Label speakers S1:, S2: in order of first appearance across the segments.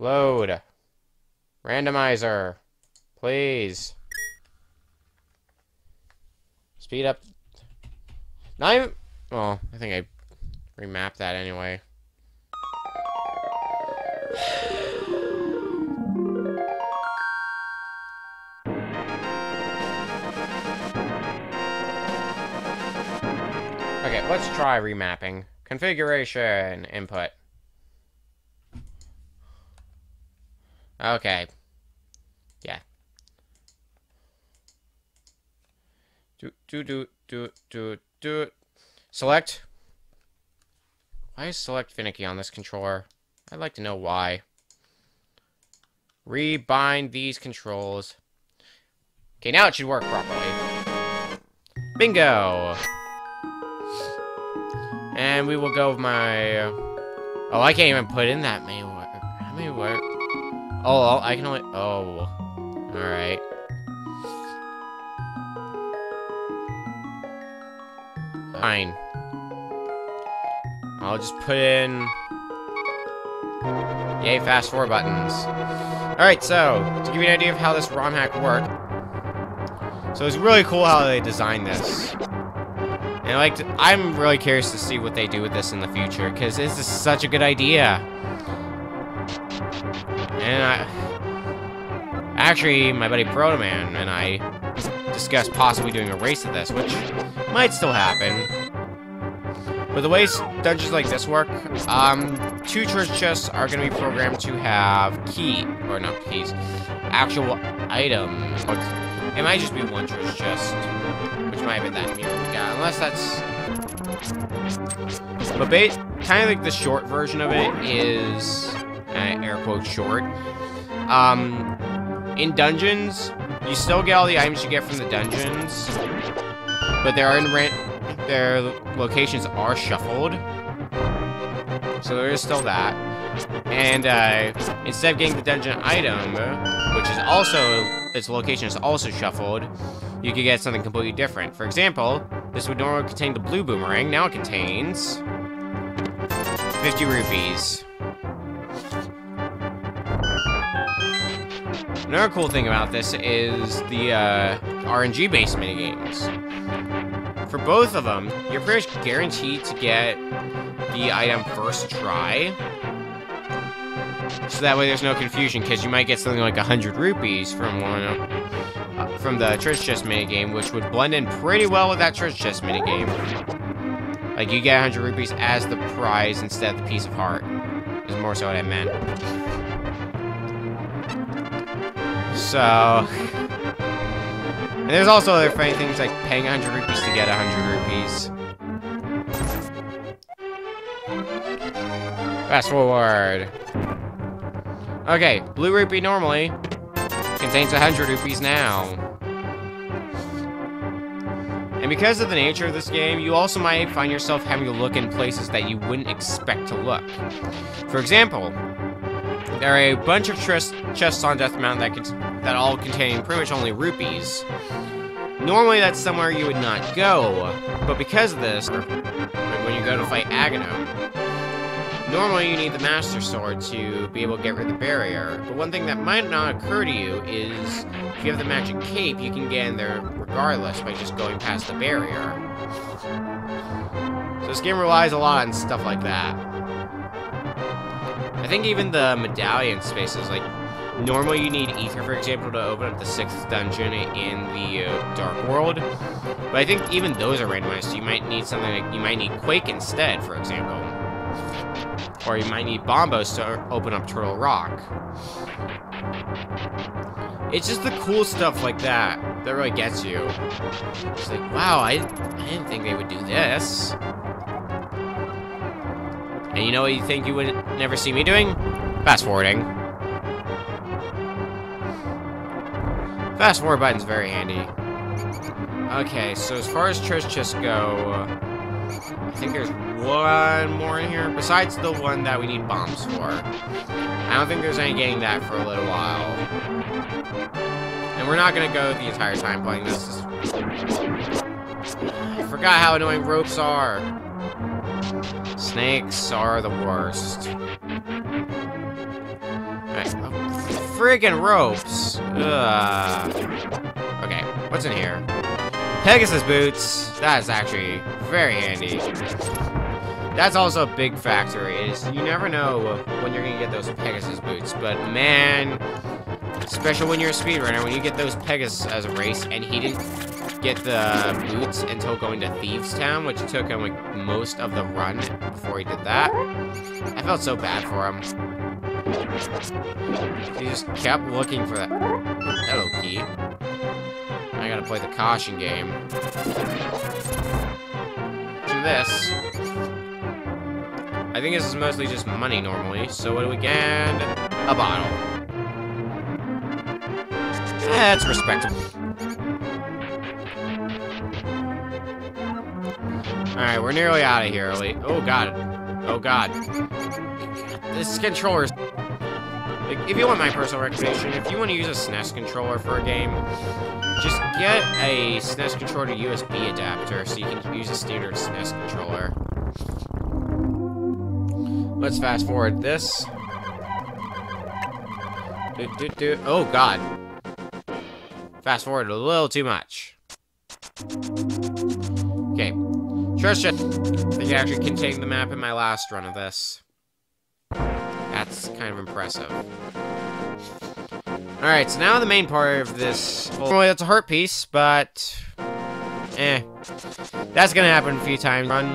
S1: Load. Randomizer. Please. Speed up. Not even... Well, I think I remapped that anyway. Okay, let's try remapping. Configuration. Input. Okay. Yeah. Do. Select. Why is select finicky on this controller? I'd like to know why. Rebind these controls. Okay, now it should work properly. Bingo! And we will go with my... Oh, I can't even put in that many words. How many words? Oh, I can only... Oh. Alright. Fine. I'll just put in... Yay, fast forward buttons. Alright, so, to give you an idea of how this ROM hack worked. So it's really cool how they designed this. And I'm really curious to see what they do with this in the future, because this is such a good idea. And actually, my buddy Protoman and I discussed possibly doing a race of this, which might still happen. But the way dungeons like this work, 2 treasure chests are going to be programmed to have actual items. It might just be 1 treasure chest, which might have been that mirror we got, unless that's... But kind of like the short version of it is, air quote short. In dungeons, you still get all the items you get from the dungeons, but their locations are shuffled, so there is still that. And instead of getting the dungeon item, which is also, its location is also shuffled, you could get something completely different. For example, this would normally contain the blue boomerang, now it contains 50 rupees. Another cool thing about this is the RNG-based minigames. For both of them, you're pretty much guaranteed to get the item first try. So that way there's no confusion, because you might get something like 100 rupees from from the treasure chest minigame, which would blend in pretty well with that treasure chest minigame. Like, you get 100 rupees as the prize instead of the piece of heart. Is more so what I meant. So... And there's also other funny things like paying 100 rupees to get 100 rupees. Fast forward. Okay, blue rupee normally contains 100 rupees now. And because of the nature of this game, you also might find yourself having to look in places that you wouldn't expect to look. For example, there are a bunch of chests on Death Mountain that all contain pretty much only rupees. Normally that's somewhere you would not go, but because of this, when you go to fight Aghanim, normally you need the Master Sword to be able to get rid of the barrier. But one thing that might not occur to you is, if you have the Magic Cape, you can get in there regardless by just going past the barrier. So this game relies a lot on stuff like that. I think even the medallion spaces, like, normally you need Ether, for example, to open up the 6th dungeon in the Dark World. But I think even those are randomized, so you might need something like, you might need Quake instead, for example. Or you might need Bombos to open up Turtle Rock. It's just the cool stuff like that that really gets you. It's like, wow, I didn't think they would do this. And you know what you think you would never see me doing? Fast forwarding. Fast forward button's very handy. Okay, so as far as treasure chests go, I think there's one more in here, besides the one that we need bombs for. I don't think there's any getting that for a little while. And we're not gonna go the entire time playing this. I forgot how annoying ropes are. Snakes are the worst. Alright, freaking ropes. Ugh. Okay, what's in here? Pegasus boots. That is actually very handy. That's also a big factor, is you never know when you're gonna get those Pegasus boots, but man, especially when you're a speedrunner, when you get those Pegasus as a race, and he didn't get the boots until going to Thieves Town, which took him like most of the run before he did that. I felt so bad for him. He just kept looking for that. Hello, key. I gotta play the caution game. Do this. I think this is mostly just money normally. So what do we get? A bottle. That's respectable. Alright, we're nearly out of here, Ellie. Oh god. Oh god. This controller's... Like, if you want my personal recommendation, if you want to use a SNES controller for a game, just get a SNES controller to USB adapter so you can use a standard SNES controller. Let's fast forward this. Oh god. Fast forward a little too much. Okay. Trust chest. I think it actually contained the map in my last run of this. That's kind of impressive. Alright, so now the main part of this... Well, that's a heart piece, but... That's gonna happen a few times. Run.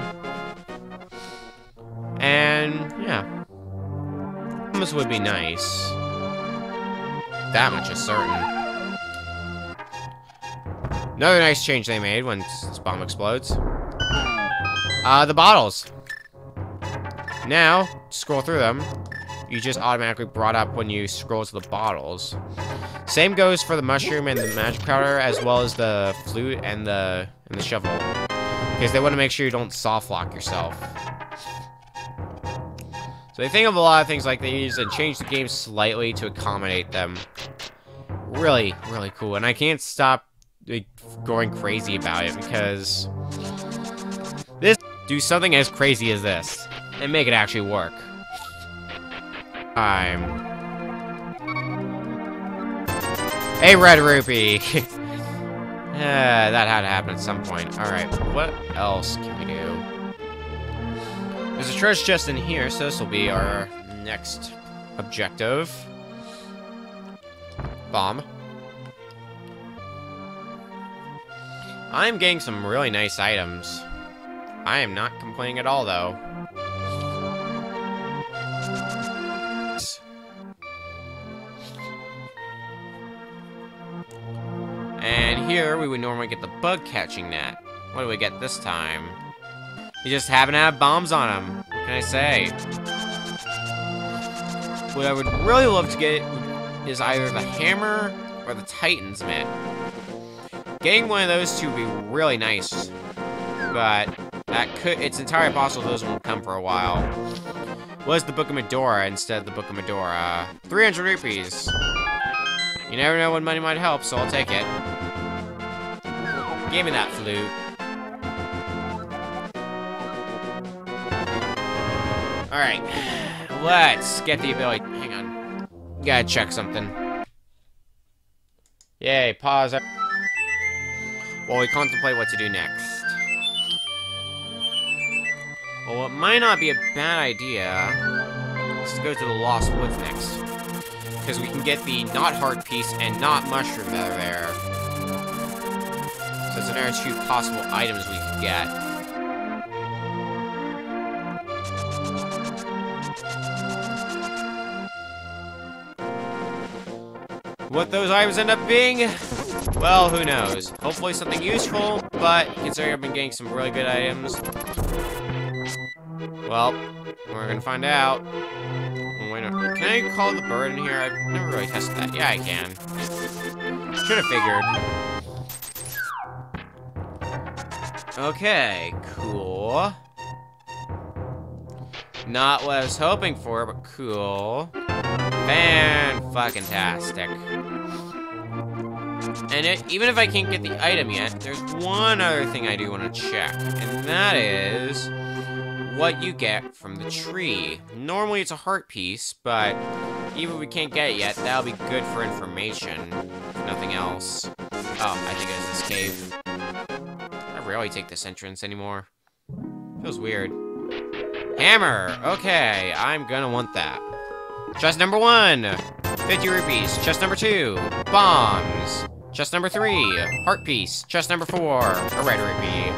S1: And, yeah. This would be nice. That much is certain. Another nice change they made when this bomb explodes. The bottles. Now, scroll through them. You just automatically brought up when you scroll to the bottles. Same goes for the mushroom and the magic powder, as well as the flute and the shovel. Because they want to make sure you don't soft lock yourself. So they think of a lot of things like these and change the game slightly to accommodate them. Really, really cool. And I can't stop like, going crazy about it because do something as crazy as this and make it actually work. A red rupee. That had to happen at some point. Alright, what else can we do? There's a treasure chest in here, so this will be our next objective. Bomb. I'm getting some really nice items. I am not complaining at all, though. And here, we would normally get the bug catching net. What do we get this time? You just happen to have bombs on them. What can I say? What I would really love to get is either the hammer or the Titan's mitt. Getting one of those two would be really nice. But it's entirely possible those won't come for a while. Was the Book of Medora instead of the Book of Medora? 300 rupees. You never know when money might help, so I'll take it. Give me that flute. Alright. Let's get the ability. Hang on. Gotta check something. Yay, pause. While we contemplate what to do next. Well, it might not be a bad idea. Let's go to the Lost Woods next. Because we can get the not heart piece and not mushroom that are there. So it's another two possible items we could get. What those items end up being? Well, who knows? Hopefully something useful, but considering I've been getting some really good items, well, we're gonna find out. Oh, wait, no. Can I call the bird in here? I've never really tested that. Yeah, I can. Should have figured. Okay, cool. Not what I was hoping for, but cool. Fan-fucking-tastic. And even if I can't get the item yet, there's one other thing I do want to check, and that is what you get from the tree. Normally it's a heart piece, but even if we can't get it yet, that'll be good for information. If nothing else. Oh, I think it's this cave. I rarely take this entrance anymore. Feels weird. Hammer! Okay, I'm gonna want that. Chest number 1! 50 rupees. Chest number 2. Bombs. Chest number 3. Heart piece. Chest number 4. A red rupee.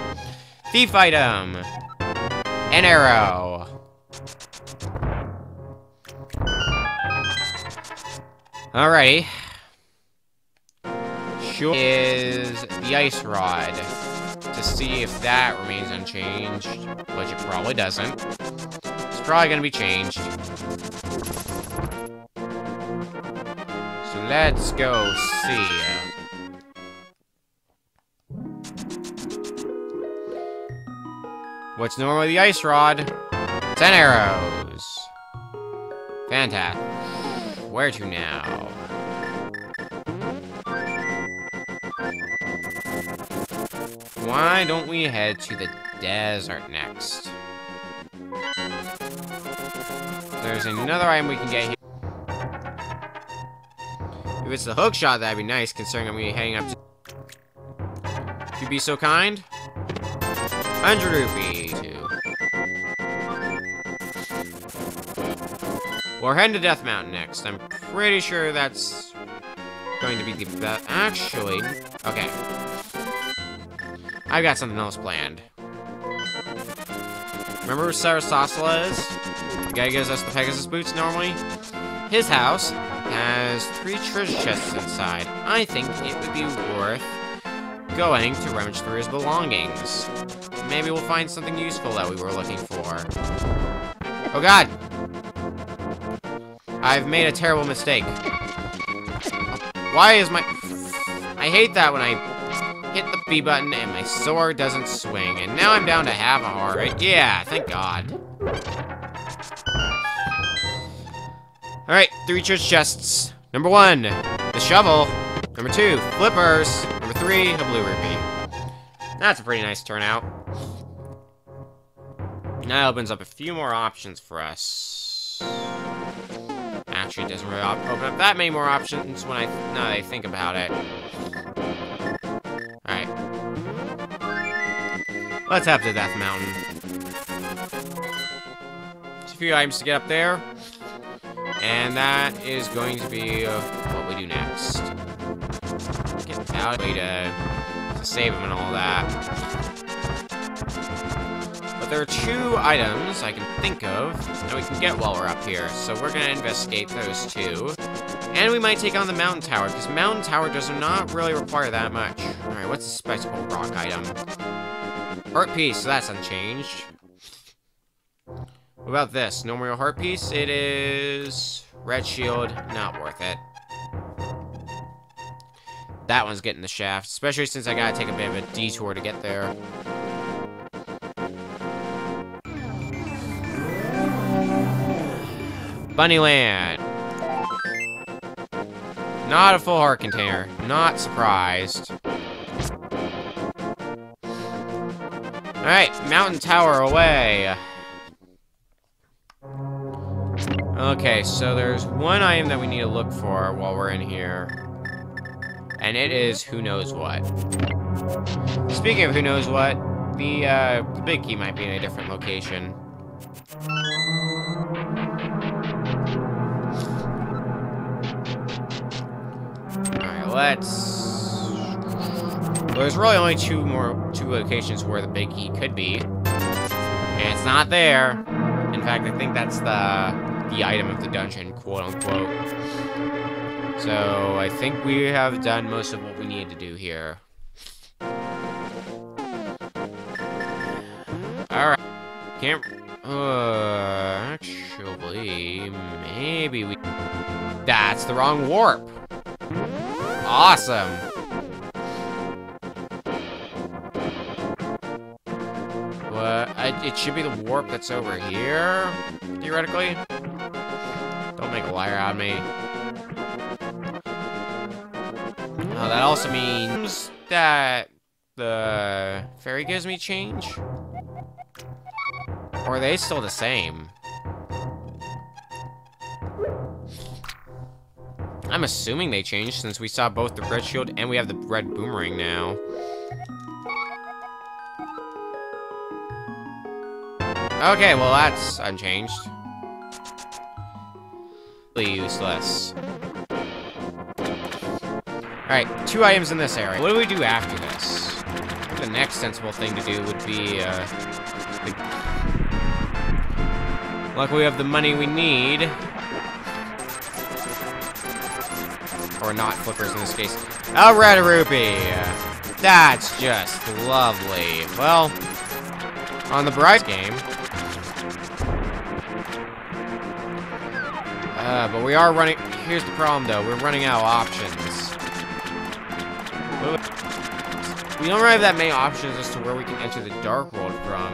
S1: Thief item. An arrow. Alrighty. Sure is the ice rod. To see if that remains unchanged, which it probably doesn't. It's probably gonna be changed. So let's go see. What's normally the ice rod? 10 arrows. Fantastic. Where to now? Why don't we head to the desert next? There's another item we can get here. If it's the hook shot, that'd be nice, considering I'm gonna be heading up to... If you'd be so kind. 100 rupees. We're heading to Death Mountain next. I'm pretty sure that's going to be the best. Actually, okay. I've got something else planned. Remember who Sarasasala is? The guy who gives us the Pegasus boots normally? His house has 3 treasure chests inside. I think it would be worth going to rummage through his belongings. Maybe we'll find something useful that we were looking for. Oh god! I've made a terrible mistake. Why is my... I hate that when I hit the B button and my sword doesn't swing. And now I'm down to half a heart. Yeah, thank God. Alright, 3 treasure chests. Number 1, the shovel. Number 2, flippers. Number 3, a blue rupee. That's a pretty nice turnout. That opens up a few more options for us. Actually, it doesn't really open up that many more options when now that I think about it. Alright. Let's head to Death Mountain. There's a few items to get up there. And that is going to be what we do next. Get out of the way to save him and all that. But there are 2 items I can think of that we can get while we're up here. So we're going to investigate those 2. And we might take on the Mountain Tower, because Mountain Tower does not really require that much. Alright, what's the Spectacle Rock item? Heart piece, so that's unchanged. What about this? No more heart piece? It is... Red shield, not worth it. That one's getting the shaft, especially since I gotta take a bit of a detour to get there. Bunnyland. Not a full heart container. Not surprised. Alright, Mountain Tower away. Okay, so there's one item that we need to look for while we're in here. And it is who knows what. Speaking of who knows what, the big key might be in a different location. Alright, let's... Well, there's really only two locations where the big key could be. And it's not there. In fact, I think that's the item of the dungeon, quote-unquote. So, I think we have done most of what we needed to do here. Alright. Can't... actually, maybe we... That's the wrong warp! Awesome! What? It should be the warp that's over here, theoretically. Don't make a liar out of me. That also means that the fairy gives me change? Or are they still the same? I'm assuming they changed since we saw both the red shield and we have the red boomerang now. Okay, well that's unchanged. Really useless. Alright, 2 items in this area. What do we do after this? The next sensible thing to do would be, luckily we have the money we need. Or not flippers in this case. A red rupee! That's just lovely. Well, on the Bride game. But we are running... Here's the problem, though. We're running out of options. We don't really have that many options as to where we can enter the Dark World from.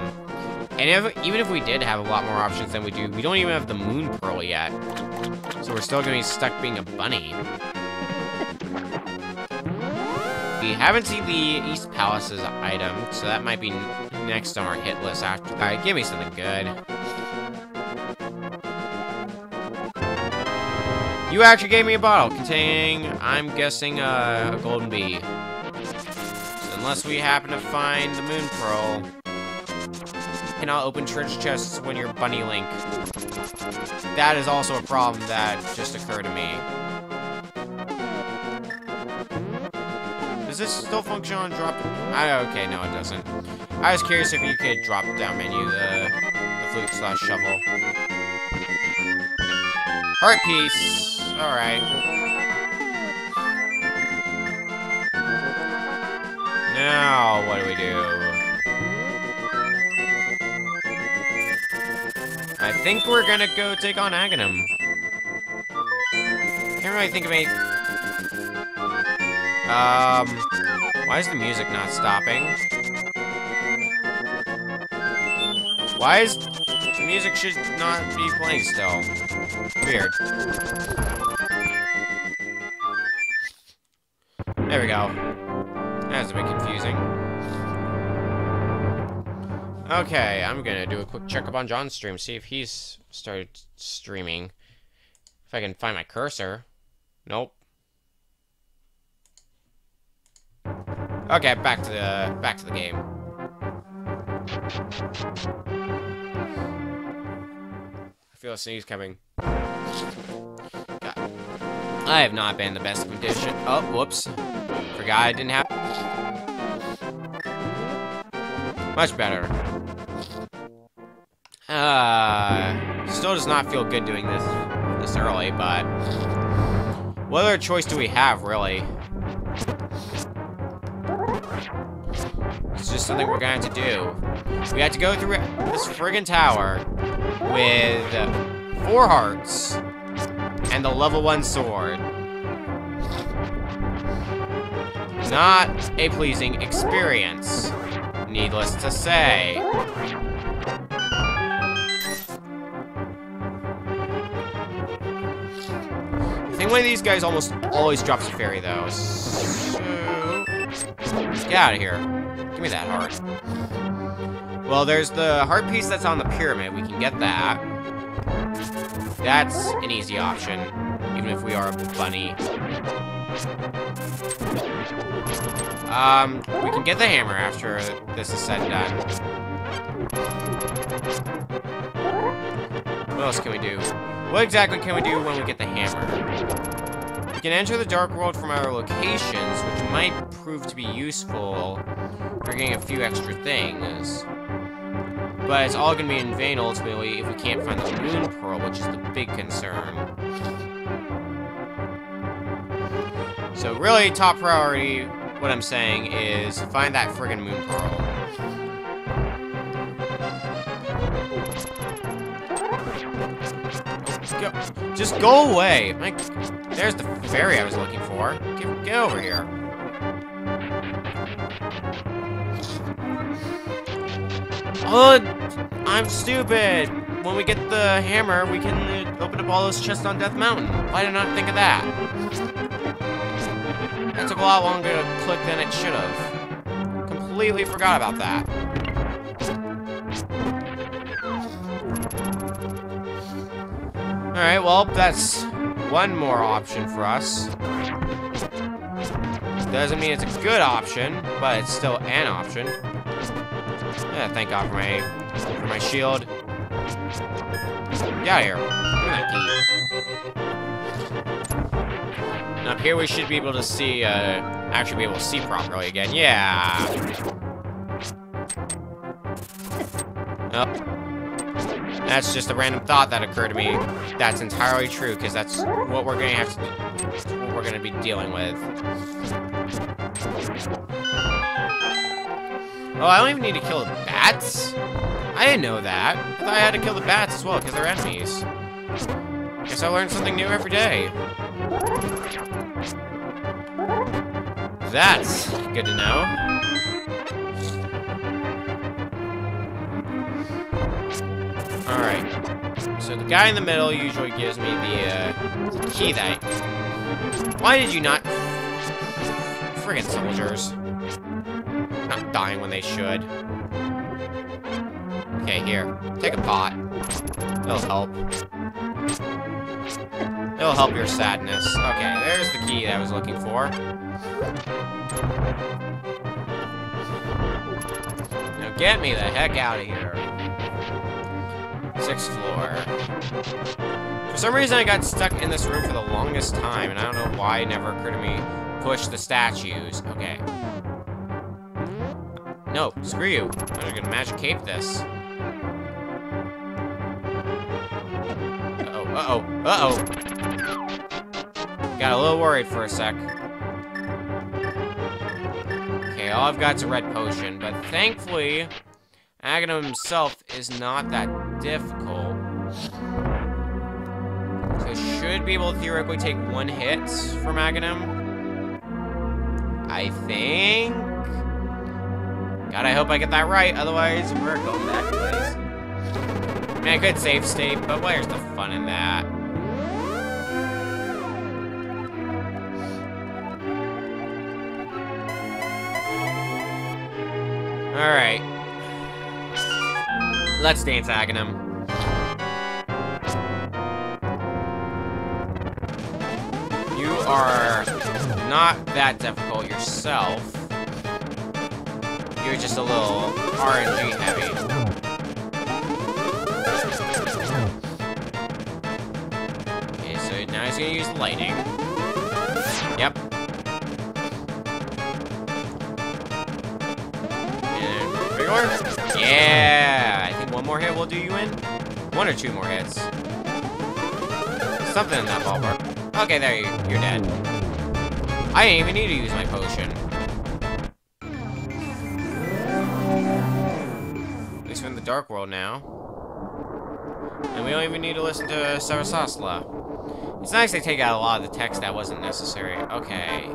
S1: And even if we did have a lot more options than we do, we don't even have the Moon Pearl yet. So we're still gonna be stuck being a bunny. We haven't seen the East Palace's item, so that might be next on our hit list after. Alright, give me something good. You actually gave me a bottle containing, I'm guessing, a golden bee. So unless we happen to find the Moon Pearl, you cannot open treasure chests when you're Bunny Link. That is also a problem that just occurred to me. Does this still function on drop? Okay, no, it doesn't. I was curious if you could drop down menu the flute/shovel. Heart piece. Alright. Now, what do we do? I think we're gonna go take on Aghanim. Can't really think of any... why is the music not stopping? Why is... The music should not be playing still. Weird. There we go. That's a bit confusing. Okay, I'm gonna do a quick checkup on John's stream, see if he's started streaming. If I can find my cursor. Nope. Okay, back to the game. I feel a sneeze coming. God. I have not been in the best condition. Oh, whoops. Forgot I didn't have... Much better. Still does not feel good doing this early, but... What other choice do we have, really? It's just something we're gonna have to do. We have to go through this friggin' tower with 4 hearts and the level 1 sword. Not a pleasing experience, needless to say. I think one of these guys almost always drops a fairy, though. So... Get out of here. Give me that heart. Well, there's the heart piece that's on the pyramid. We can get that. That's an easy option, even if we are a bunny. We can get the hammer after this is said and done. What else can we do? What exactly can we do when we get the hammer? We can enter the Dark World from other locations, which might prove to be useful for getting a few extra things. But it's all going to be in vain, ultimately, if we can't find the Moon Pearl, which is the big concern. So really, top priority, what I'm saying, is find that friggin' Moon Pearl. Just go away! There's the fairy I was looking for. Get over here. Oh, I'm stupid! When we get the hammer, we can open up all those chests on Death Mountain. Why did I not think of that? That took a lot longer to click than it should have. Completely forgot about that. Alright, well, that's one more option for us. Doesn't mean it's a good option, but it's still an option. Yeah, thank God for my shield. Get out of here. Give me that key. And up here we should be able to see, actually be able to see properly again. Yeah. Oh. That's just a random thought that occurred to me. That's entirely true, because that's what we're gonna have to do. That's what we're gonna be dealing with. Oh, I don't even need to kill the bats? I didn't know that. I thought I had to kill the bats as well, because they're enemies. Guess I learn something new every day. That's good to know. Alright. So the guy in the middle usually gives me the key that... Why did you not... Friggin' soldiers. Not dying when they should. Okay, here. Take a pot. It'll help. It'll help your sadness. Okay, there's the key that I was looking for. Now get me the heck out of here. 6th floor. For some reason I got stuck in this room for the longest time, and I don't know why it never occurred to me push the statues. Okay. No, screw you. I'm gonna magic cape this. Uh-oh. Got a little worried for a sec. Okay, all I've got's a red potion, but thankfully, Aghanim himself is not that difficult. So I should be able to theoretically take 1 hit from Aghanim. I think. God, I hope I get that right, otherwise we're going back to place. I mean, I could save state, but where's the fun in that? Alright. Let's dance, Aghanim. You are not that difficult yourself. You're just a little RNG heavy. Okay, so now he's gonna use lightning. Yep. And big orb. Yeah! I think 1 more hit will do you in. 1 or 2 more hits. Something in that ballpark. Okay, there you're dead. I didn't even need to use my potion. At least we're in the Dark World now. And we don't even need to listen to Sarasasla. It's nice they take out a lot of the text that wasn't necessary. Okay.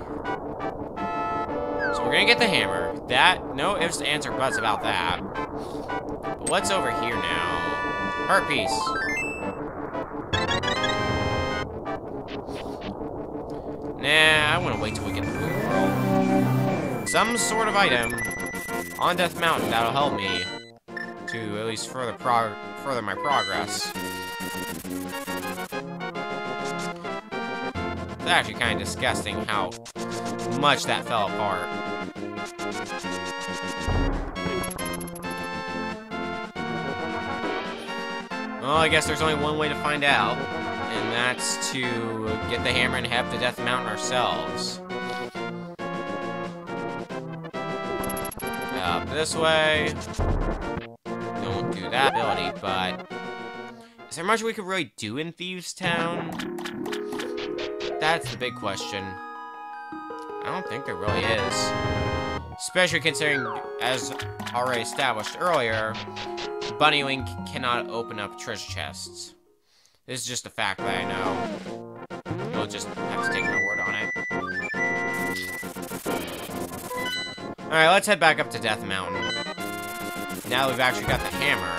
S1: So we're gonna get the hammer. That, no ifs, ands, or buts about that. But what's over here now? Heart piece. Nah, I want to wait till we get the blue pearl. Some sort of item on Death Mountain that'll help me to at least further my progress. It's actually kind of disgusting how much that fell apart. Well, I guess there's only one way to find out, and that's to get the hammer and head to Death Mountain ourselves. Up this way. Don't do that ability, but is there much we could really do in Thieves Town? That's the big question. I don't think there really is. Especially considering, as already established earlier, Bunnywink cannot open up treasure chests. This is just a fact that I know. You'll just have to take my word on it. Alright, let's head back up to Death Mountain. Now that we've actually got the hammer.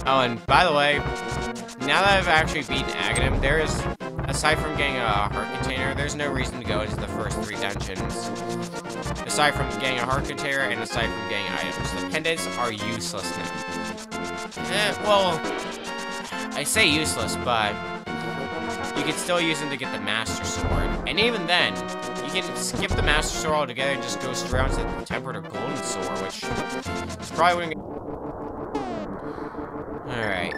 S1: Oh, and by the way, now that I've actually beaten Aghanim, there is, aside from getting a heart container, there's no reason to go into the first 3 dungeons. Aside from getting a heart container and aside from getting items. The pendants are useless now. Well, I say useless, but you can still use them to get the Master Sword. And even then, you can skip the Master Sword altogether and just go straight on to the Tempered or Golden Sword, which is probably wouldn't. Alright.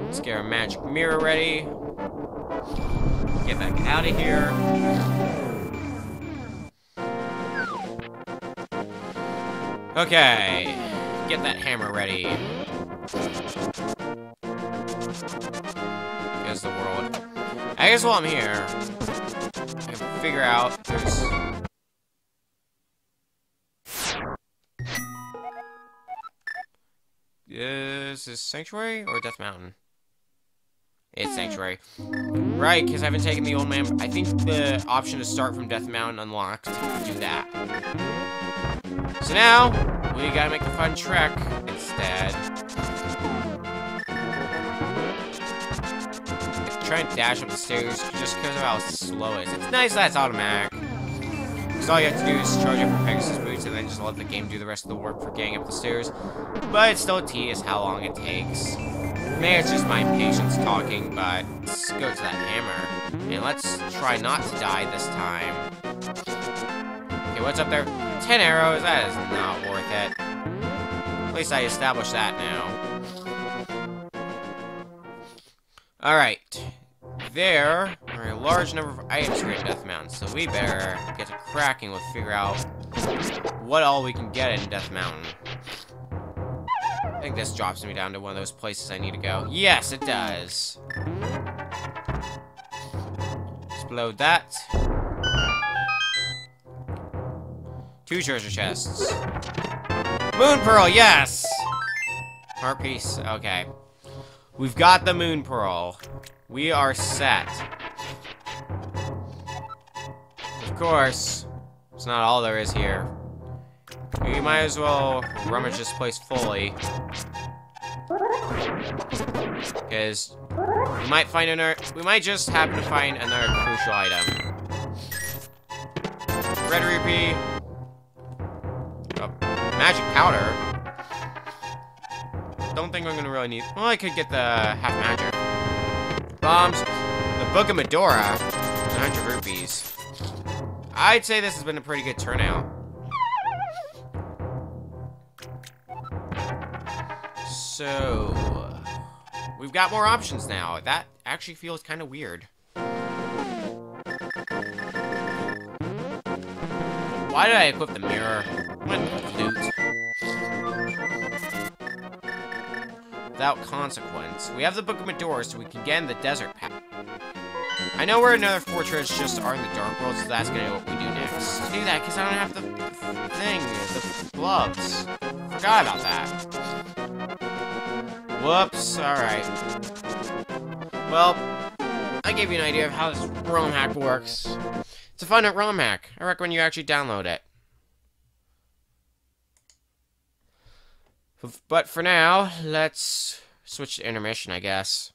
S1: Let's get our magic mirror ready. Get back out of here. Okay. Get that hammer ready. Here's the world. I guess while I'm here, I can figure out there's... Is this Sanctuary or Death Mountain? It's Sanctuary. Right, because I haven't taken the old man. I think the option to start from Death Mountain unlocked. Do that. So now, we gotta make a fun trek instead. Try and dash up the stairs just because of how slow it is. It's nice that it's automatic. Because all you have to do is charge up your Pegasus boots and then just let the game do the rest of the work for getting up the stairs. But it's still tedious how long it takes. Maybe it's just my impatience talking, but let's go to that hammer. And let's try not to die this time. Okay, what's up there? 10 arrows? That is not worth it. At least I established that now. Alright. There are a large number of items here at Death Mountain, so we better get to cracking with figure out what all we can get in Death Mountain. I think this drops me down to one of those places I need to go. Yes, it does. Explode that. 2 treasure chests. Moon Pearl, yes! Heart piece, okay. We've got the Moon Pearl. We are set. Of course, it's not all there is here. We might as well rummage this place fully. Because we might find another. We might just happen to find another crucial item. Red rupee. Oh, magic powder. Don't think I'm gonna really need. Well, I could get the half magic. Bombs. The Book of Medora. 100 rupees. I'd say this has been a pretty good turnout. So, we've got more options now. That actually feels kind of weird. Why did I equip the mirror? What loot? Without consequence. We have the Book of Medora, so we can get in the desert path. I know we're another fortress just are in the Dark World, so that's gonna be what we do next. To do that, because I don't have the thing, the gloves. Forgot about that. Whoops, alright. Well, I gave you an idea of how this ROM hack works. It's a fun ROM hack. I recommend you actually download it. But for now, let's switch to intermission, I guess.